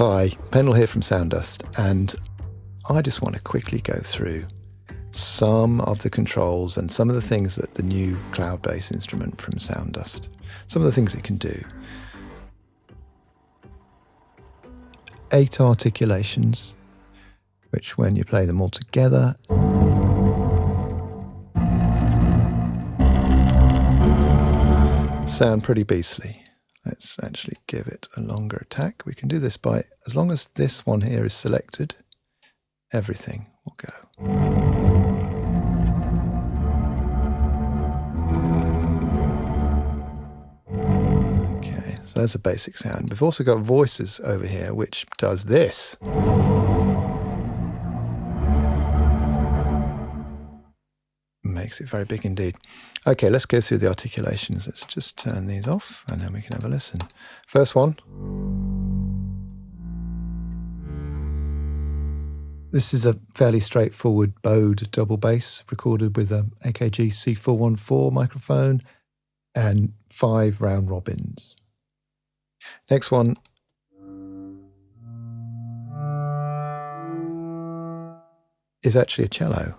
Hi, Pendle here from Soundust, and I just want to quickly go through some of the controls and some of the things that the new cloud-based instrument from Soundust, some of the things it can do. 8 articulations, which when you play them all together, sound pretty beastly. Let's actually give it a longer attack. We can do this by, as long as this one here is selected, everything will go. Okay, so there's a basic sound. We've also got voices over here, which does this. Makes it very big indeed. Okay, let's go through the articulations. Let's just turn these off and then we can have a listen. First one. This is a fairly straightforward bowed double bass recorded with an AKG C414 microphone and 5 round robins. Next one. Is actually a cello.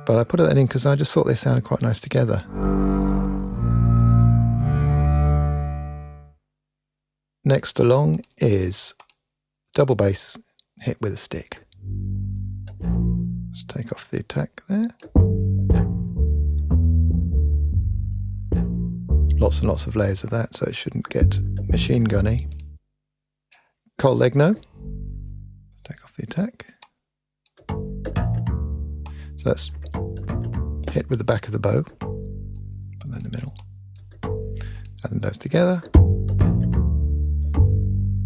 But I put that in because I just thought they sounded quite nice together. Next along is double bass hit with a stick. Let's take off the attack there. Lots and lots of layers of that, so it shouldn't get machine gunny. Col Legno. Take off the attack. So that's hit with the back of the bow, put that in the middle, add them both together.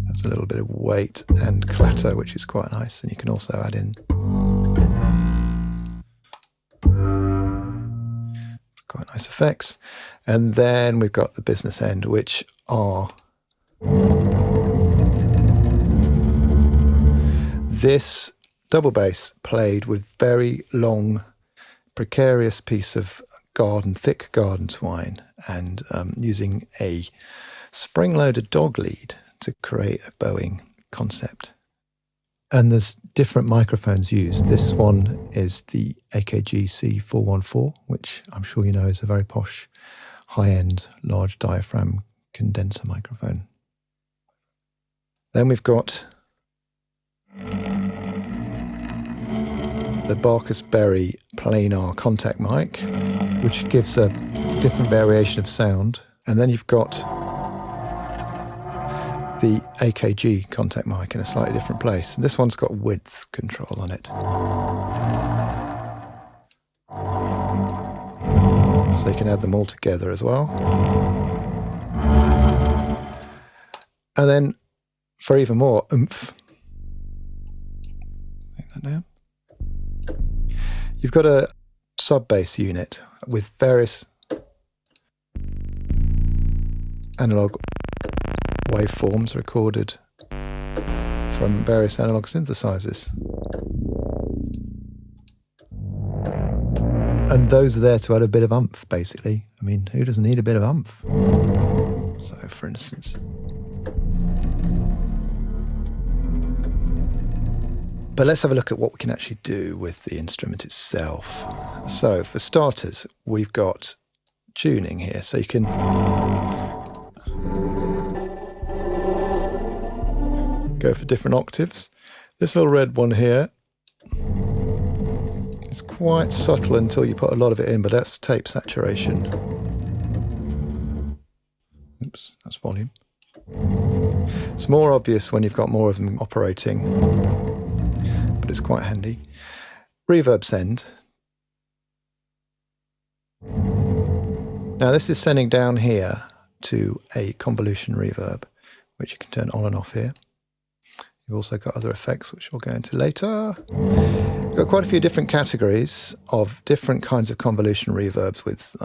That's a little bit of weight and clatter, which is quite nice, and you can also add in quite nice effects. And then we've got the business end, which are this double bass played with very long, precarious piece of thick garden twine, and using a spring-loaded dog lead to create a bowing concept. And there's different microphones used. This one is the AKG C414, which I'm sure you know is a very posh, high-end, large diaphragm condenser microphone. Then we've got the Barkus Berry planar Kontakt mic, which gives a different variation of sound. And then you've got the AKG Kontakt mic in a slightly different place. And this one's got width control on it. So you can add them all together as well. And then for even more oomph, take that down. You've got a sub-bass unit with various analog waveforms recorded from various analog synthesizers. And those are there to add a bit of oomph, basically. I mean, who doesn't need a bit of oomph? So, for instance. But let's have a look at what we can actually do with the instrument itself. So for starters, we've got tuning here. So you can go for different octaves. This little red one here is quite subtle until you put a lot of it in, but that's tape saturation. Oops, that's volume. It's more obvious when you've got more of them operating, but it's quite handy. Reverb Send. Now this is sending down here to a convolution reverb, which you can turn on and off here. You've also got other effects, which we'll go into later. We've got quite a few different categories of different kinds of convolution reverbs with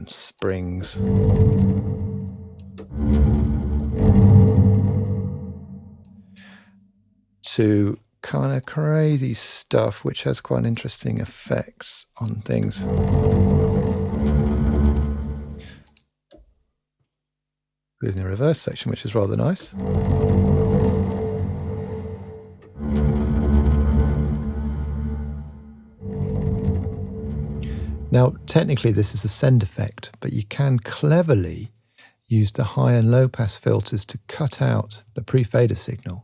springs. To kind of crazy stuff which has quite interesting effects on things. using the reverse section, which is rather nice. Now, technically this is a send effect, but you can cleverly use the high and low pass filters to cut out the pre-fader signal,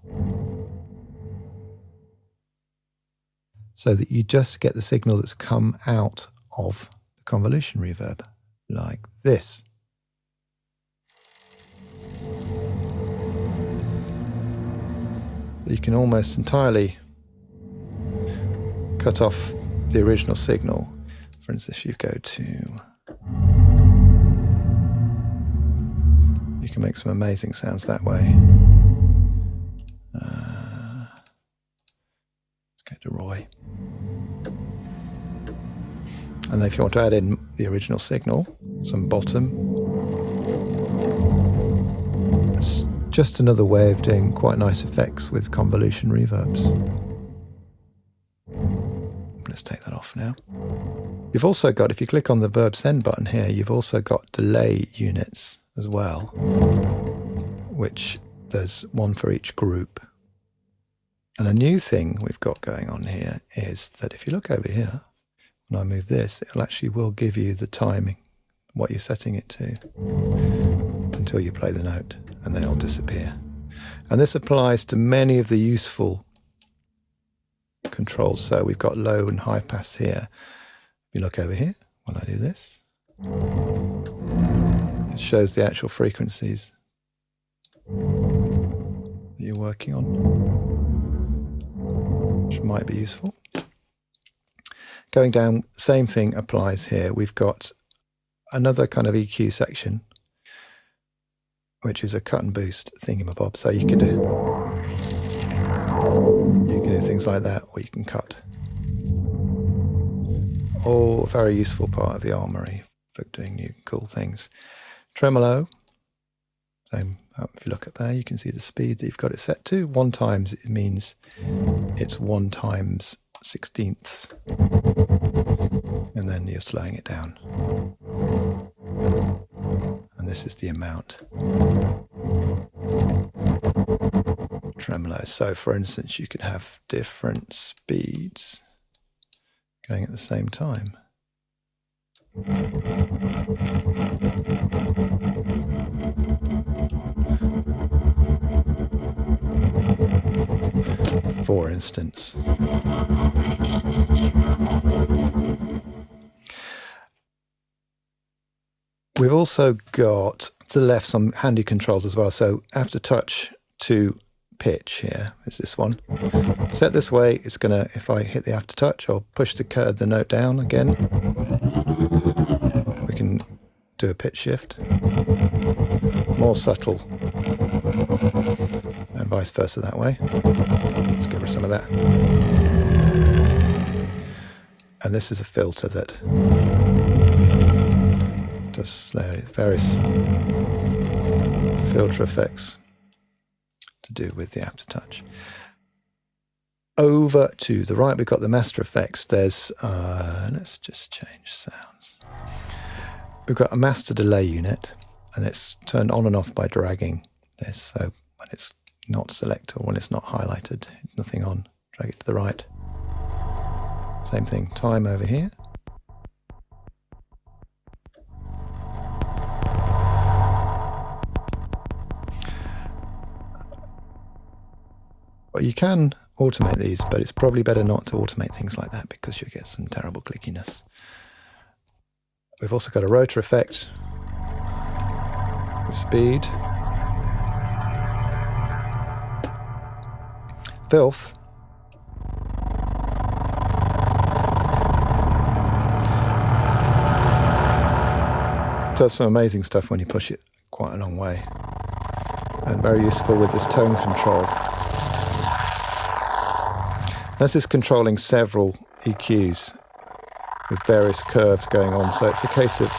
so that you just get the signal that's come out of the convolution reverb, like this. You can almost entirely cut off the original signal. For instance, if you go to, you can make some amazing sounds that way. Let's go to Roy. And then if you want to add in the original signal, some bottom, it's just another way of doing quite nice effects with convolution reverbs. Let's take that off now. You've also got, if you click on the Reverb Send button here, you've also got delay units as well, which there's one for each group. And a new thing we've got going on here is that if you look over here, when I move this, it actually will give you the timing, what you're setting it to, until you play the note, and then it'll disappear. And this applies to many of the useful controls. So we've got low and high pass here. If you look over here, when I do this, it shows the actual frequencies that you're working on, which might be useful. Going down, same thing applies here. We've got another kind of EQ section, which is a cut and boost thingamabob. So you can do things like that, or you can cut. All a very useful part of the armory for doing new cool things. Tremolo, same. If you look at there, you can see the speed that you've got it set to. 1 times it means it's 1 times 16ths, and then you're slowing it down. And this is the amount. Tremolo. So for instance, you could have different speeds going at the same time. For instance. We've also got to the left some handy controls as well. So aftertouch to pitch here is this one. Set this way, it's gonna, if I hit the aftertouch, I'll push the note down again. We can do a pitch shift. More subtle. And vice versa that way. Let's get rid of some of that. And this is a filter that does various filter effects to do with the aftertouch. Over to the right, we've got the master effects. There's, let's just change sounds. We've got a master delay unit, and it's turned on and off by dragging this. So when it's not selected or when it's not highlighted, nothing on, drag it to the right. Same thing, time over here. Well, you can automate these, but it's probably better not to automate things like that because you get some terrible clickiness. We've also got a rotor effect, speed, filth, does some amazing stuff when you push it quite a long way, and very useful with this tone control. This is controlling several EQs with various curves going on, so it's a case of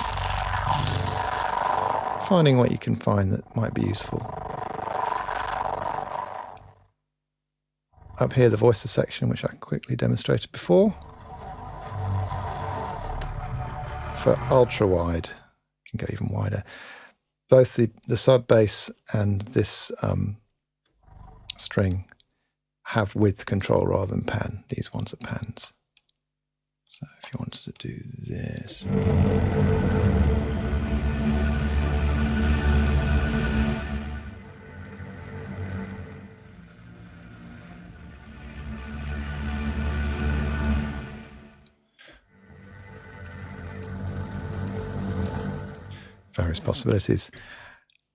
finding what you can find that might be useful. Up here, the voices section, which I quickly demonstrated before. For ultra wide, you can go even wider. both the sub bass and this string have width control rather than pan. These ones are pans. So if you wanted to do this. Various possibilities.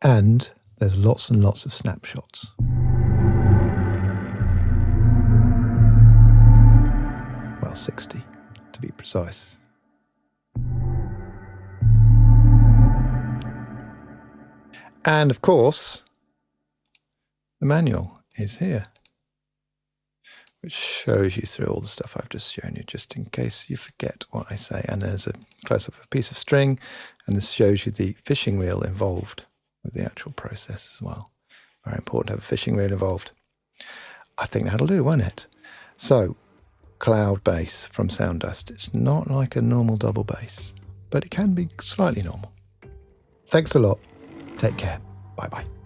And there's lots and lots of snapshots. Well, 60 to be precise. And of course, the manual is here, which shows you through all the stuff I've just shown you, just in case you forget what I say. And there's a close-up of a piece of string, and this shows you the fishing wheel involved with the actual process as well. Very important to have a fishing wheel involved. I think that'll do, won't it? So, cloud bass from Sound Dust. It's not like a normal double bass, but it can be slightly normal. Thanks a lot. Take care. Bye-bye.